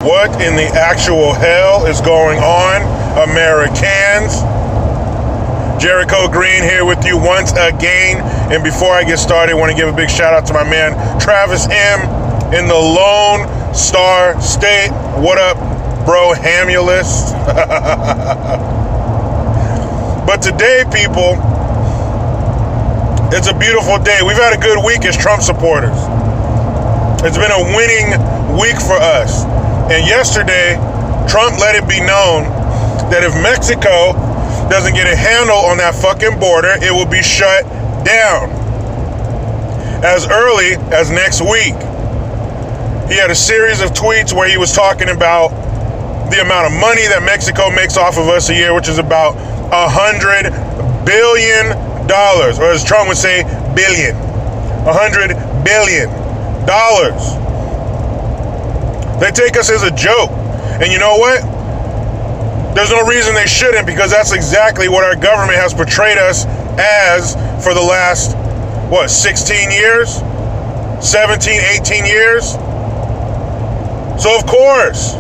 What in the actual hell is going on, Americans? Jericho Green here with you once again. And before I get started, I want to give a big shout out to my man Travis M. in the Lone Star State. What up, bro, Hamulus? But today, people, it's a beautiful day. We've had a good week as Trump supporters. It's been a winning week for us. And yesterday, Trump let it be known that if Mexico doesn't get a handle on that fucking border, it will be shut down as early as next week. He had a series of tweets where he was talking about the amount of money that Mexico makes off of us a year, which is about $100 billion, or as Trump would say, billion. $100 billion. They take us as a joke. And you know what? There's no reason they shouldn't, because that's exactly what our government has portrayed us as for the last, 16 years? 17, 18 years? So of course,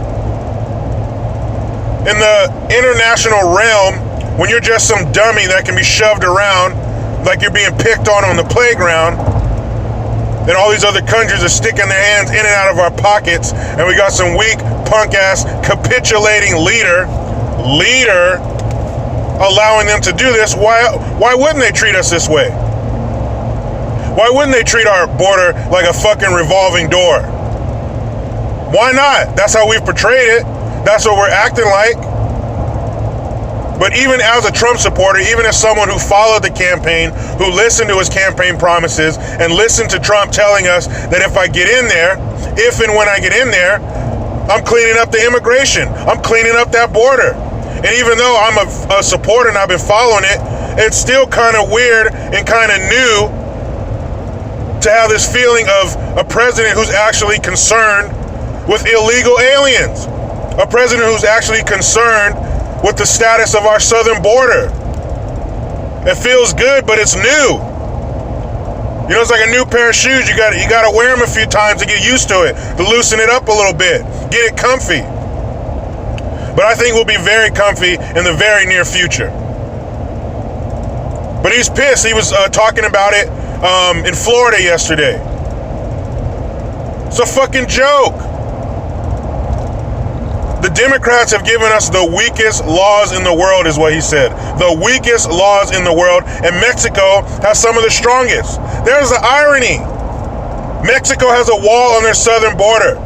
in the international realm, when you're just some dummy that can be shoved around like you're being picked on the playground, and all these other countries are sticking their hands in and out of our pockets, and we got some weak, punk-ass, capitulating leader allowing them to do this, why wouldn't they treat us this way? Why wouldn't they treat our border like a fucking revolving door? Why not? That's how we've portrayed it. That's what we're acting like. But even as a Trump supporter, even as someone who followed the campaign, who listened to his campaign promises, and listened to Trump telling us that if I get in there, if and when I get in there, I'm cleaning up the immigration. I'm cleaning up that border. And even though I'm a supporter and I've been following it, it's still kind of weird and kind of new to have this feeling of a president who's actually concerned with illegal aliens. A president who's actually concerned with the status of our southern border. It feels good, but it's new. You know, it's like a new pair of shoes. You got to wear them a few times to get used to it, to loosen it up a little bit, get it comfy. But I think we'll be very comfy in the very near future. But he's pissed. He was talking about it in Florida yesterday. It's a fucking joke. The Democrats have given us the weakest laws in the world, is what he said. The weakest laws in the world, and Mexico has some of the strongest. There's the irony. Mexico has a wall on their southern border.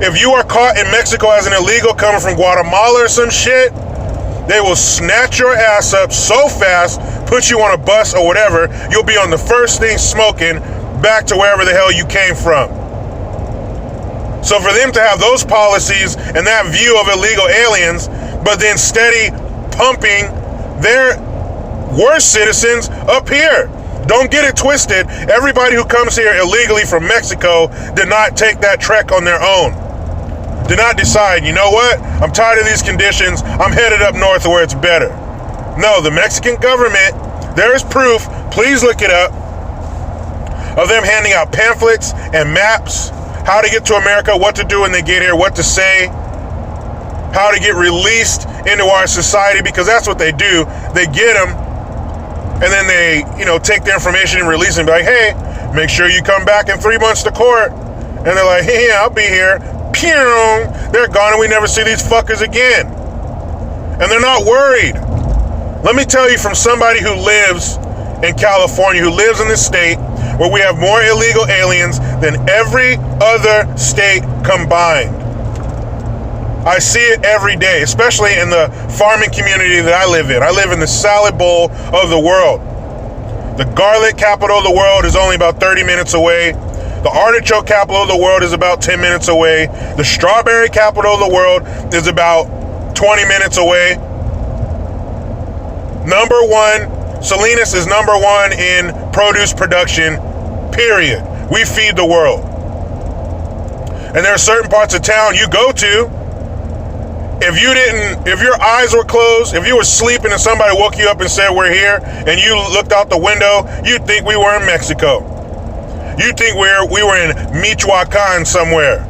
If you are caught in Mexico as an illegal coming from Guatemala or some shit, they will snatch your ass up so fast, put you on a bus or whatever, you'll be on the first thing smoking back to wherever the hell you came from. So for them to have those policies and that view of illegal aliens, but then steady pumping their worst citizens up here. Don't get it twisted. Everybody who comes here illegally from Mexico did not take that trek on their own. Did not decide, you know what? I'm tired of these conditions. I'm headed up north where it's better. No, the Mexican government, there is proof, please look it up, of them handing out pamphlets and maps, how to get to America, what to do when they get here, what to say, how to get released into our society, because that's what they do. They get them, and then they, take the information and release them, be like, hey, make sure you come back in 3 months to court. And they're like, hey, yeah, I'll be here. Pew! They're gone, and we never see these fuckers again. And they're not worried. Let me tell you from somebody who lives in California, who lives in this state, where we have more illegal aliens than every other state combined. I see it every day, especially in the farming community that I live in. I live in the salad bowl of the world. The garlic capital of the world is only about 30 minutes away. The artichoke capital of the world is about 10 minutes away. The strawberry capital of the world is about 20 minutes away. Number one, Salinas is number one in produce production, period. We feed the world. And there are certain parts of town you go to, if your eyes were closed, if you were sleeping and somebody woke you up and said we're here, and you looked out the window, you'd think we were in Mexico. You'd think we were in Michoacan somewhere.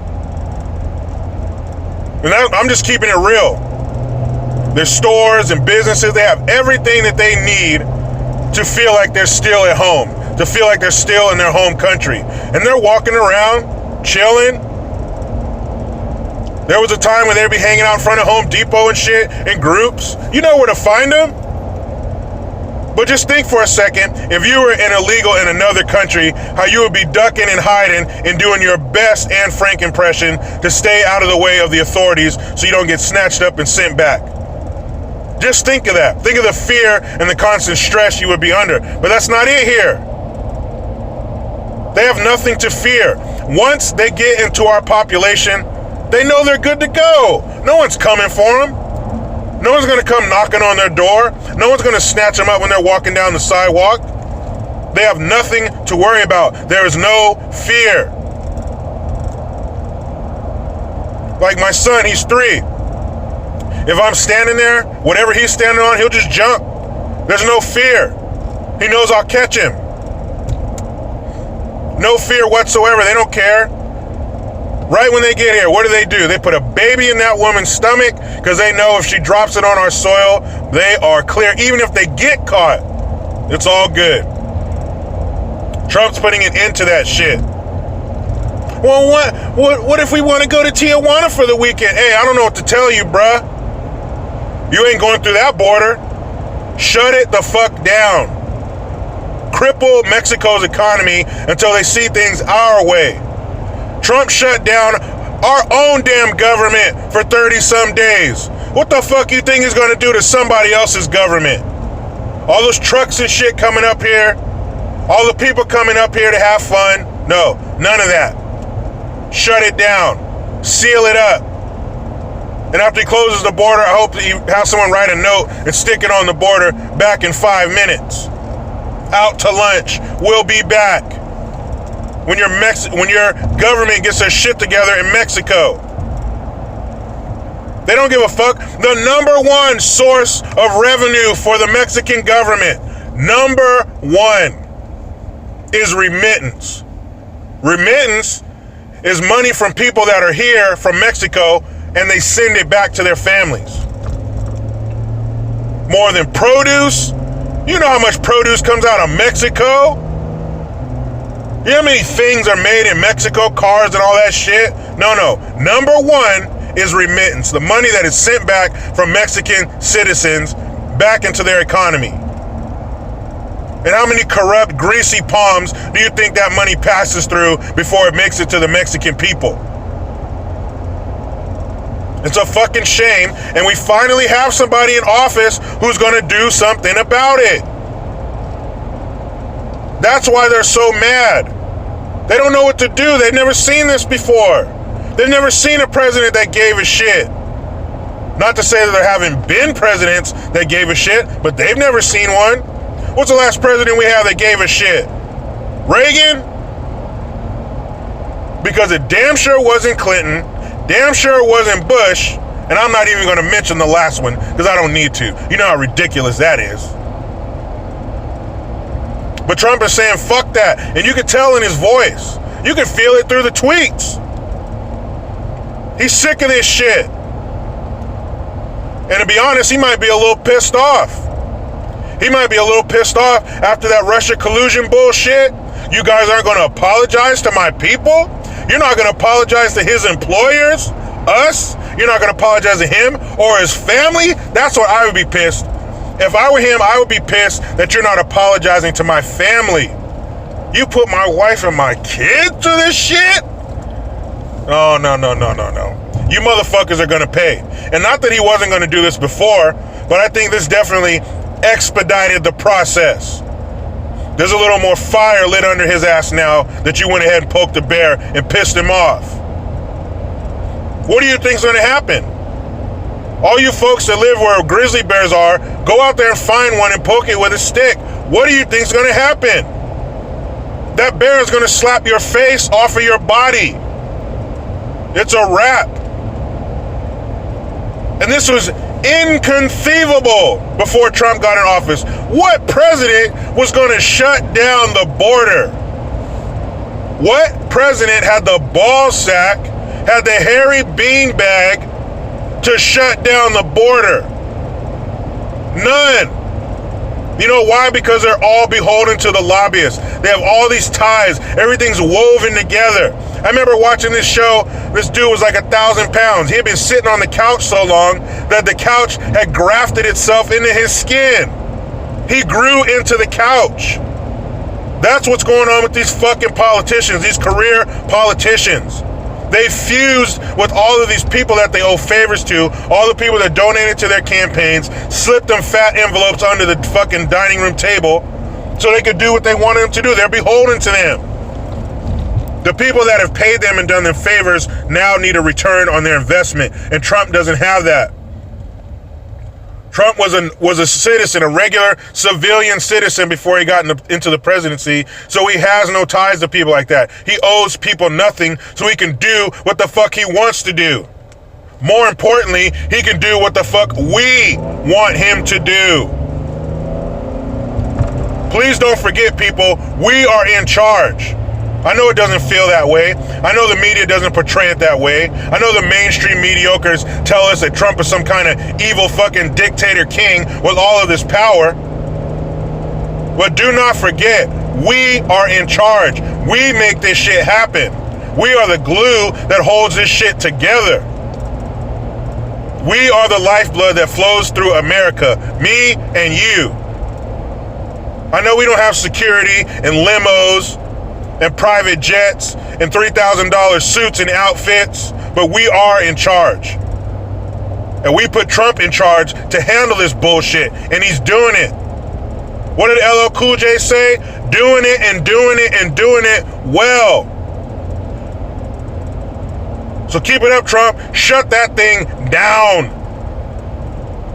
And I'm just keeping it real. Their stores and businesses, they have everything that they need to feel like they're still at home, to feel like they're still in their home country. And they're walking around, chilling. There was a time when they'd be hanging out in front of Home Depot and shit in groups. You know where to find them. But just think for a second, if you were an illegal in another country, how you would be ducking and hiding and doing your best Anne Frank impression to stay out of the way of the authorities so you don't get snatched up and sent back. Just think of that. Think of the fear and the constant stress you would be under. But that's not it here. They have nothing to fear. Once they get into our population, they know they're good to go. No one's coming for them. No one's going to come knocking on their door. No one's going to snatch them up when they're walking down the sidewalk. They have nothing to worry about. There is no fear. Like my son, he's 3. If I'm standing there, whatever he's standing on, he'll just jump. There's no fear. He knows I'll catch him. No fear whatsoever. They don't care. Right when they get here, what do? They put a baby in that woman's stomach because they know if she drops it on our soil, they are clear. Even if they get caught, it's all good. Trump's putting an end to that shit. Well, what if we want to go to Tijuana for the weekend? Hey, I don't know what to tell you, bruh. You ain't going through that border. Shut it the fuck down. Cripple Mexico's economy until they see things our way. Trump shut down our own damn government for 30-some days. What the fuck you think he's gonna do to somebody else's government? All those trucks and shit coming up here, all the people coming up here to have fun. No, none of that. Shut it down. Seal it up. And after he closes the border, I hope that you have someone write a note and stick it on the border. Back in 5 minutes. Out to lunch. We'll be back. When your government gets their shit together in Mexico. They don't give a fuck. The #1 source of revenue for the Mexican government, #1, is remittance. Remittance is money from people that are here from Mexico and they send it back to their families. More than produce. You know how much produce comes out of Mexico? You know how many things are made in Mexico, cars and all that shit? No. #1 is remittance, the money that is sent back from Mexican citizens back into their economy. And how many corrupt, greasy palms do you think that money passes through before it makes it to the Mexican people? It's a fucking shame, and we finally have somebody in office who's going to do something about it. That's why they're so mad. They don't know what to do. They've never seen this before. They've never seen a president that gave a shit. Not to say that there haven't been presidents that gave a shit, but they've never seen one. What's the last president we have that gave a shit? Reagan? Because it damn sure wasn't Clinton, damn sure it wasn't Bush, and I'm not even going to mention the last one because I don't need to. You know how ridiculous that is. But Trump is saying, fuck that. And you can tell in his voice. You can feel it through the tweets. He's sick of this shit. And to be honest, he might be a little pissed off. He might be a little pissed off after that Russia collusion bullshit. You guys aren't going to apologize to my people? You're not going to apologize to his employers? Us? You're not going to apologize to him or his family? That's what I would be pissed. If I were him, I would be pissed that you're not apologizing to my family. You put my wife and my kid through this shit? Oh, no. You motherfuckers are going to pay. And not that he wasn't going to do this before, but I think this definitely expedited the process. There's a little more fire lit under his ass now that you went ahead and poked the bear and pissed him off. What do you think's going to happen? All you folks that live where grizzly bears are, go out there and find one and poke it with a stick. What do you think's going to happen? That bear is going to slap your face off of your body. It's a wrap. And this was inconceivable before Trump got in office. What president was going to shut down the border? What president had the ball sack, had the hairy beanbag to shut down the border. None. You know why? Because they're all beholden to the lobbyists. They have all these ties. Everything's woven together. I remember watching this show. This dude was like 1,000 pounds. He had been sitting on the couch so long that the couch had grafted itself into his skin. He grew into the couch. That's what's going on with these fucking politicians, these career politicians. They fused with all of these people that they owe favors to, all the people that donated to their campaigns, slipped them fat envelopes under the fucking dining room table so they could do what they wanted them to do. They're beholden to them. The people that have paid them and done them favors now need a return on their investment, and Trump doesn't have that. Trump was a citizen, a regular civilian citizen before he got into the presidency, so he has no ties to people like that. He owes people nothing, so he can do what the fuck he wants to do. More importantly, he can do what the fuck we want him to do. Please don't forget, people, we are in charge. I know it doesn't feel that way. I know the media doesn't portray it that way. I know the mainstream mediocres tell us that Trump is some kind of evil fucking dictator king with all of this power. But do not forget, we are in charge. We make this shit happen. We are the glue that holds this shit together. We are the lifeblood that flows through America, me and you. I know we don't have security and limos and private jets and $3,000 suits and outfits, but we are in charge. And we put Trump in charge to handle this bullshit, and he's doing it. What did LL Cool J say? Doing it and doing it and doing it well. So keep it up, Trump. Shut that thing down.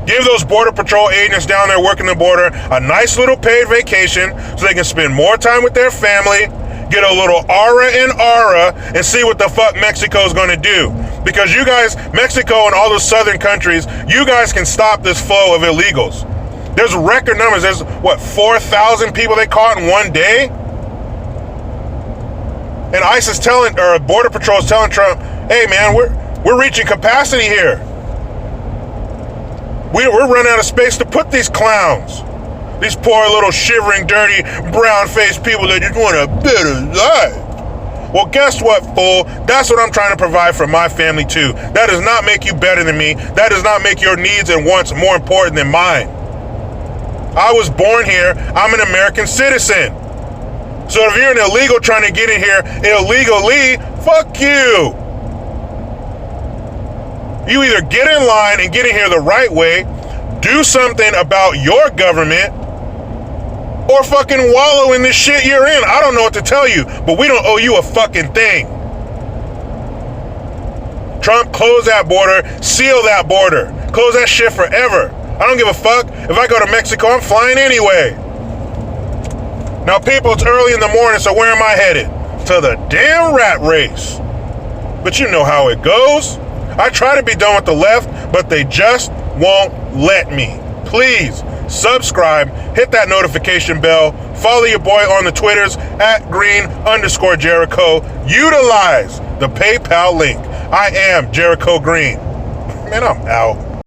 Give those Border Patrol agents down there working the border a nice little paid vacation so they can spend more time with their family, get a little aura, and see what the fuck Mexico's going to do. Because you guys, Mexico and all those southern countries, you guys can stop this flow of illegals. There's record numbers. There's, 4,000 people they caught in one day? And ICE is telling, or Border Patrol is telling Trump, hey man, we're reaching capacity here. We're running out of space to put these clowns. These poor little shivering, dirty, brown-faced people that just want a better life. Well, guess what, fool? That's what I'm trying to provide for my family, too. That does not make you better than me. That does not make your needs and wants more important than mine. I was born here. I'm an American citizen. So if you're an illegal trying to get in here illegally, fuck you. You either get in line and get in here the right way, do something about your government, or fucking wallow in this shit you're in. I don't know what to tell you, but we don't owe you a fucking thing. Trump, close that border, seal that border, close that shit forever. I don't give a fuck. If I go to Mexico, I'm flying anyway. Now, people, it's early in the morning, so where am I headed? To the damn rat race. But you know how it goes. I try to be done with the left, but they just won't let me. Please subscribe, hit that notification bell, follow your boy on the Twitters @Green_Jericho. Utilize the PayPal link. I am Jericho Green. Man, I'm out.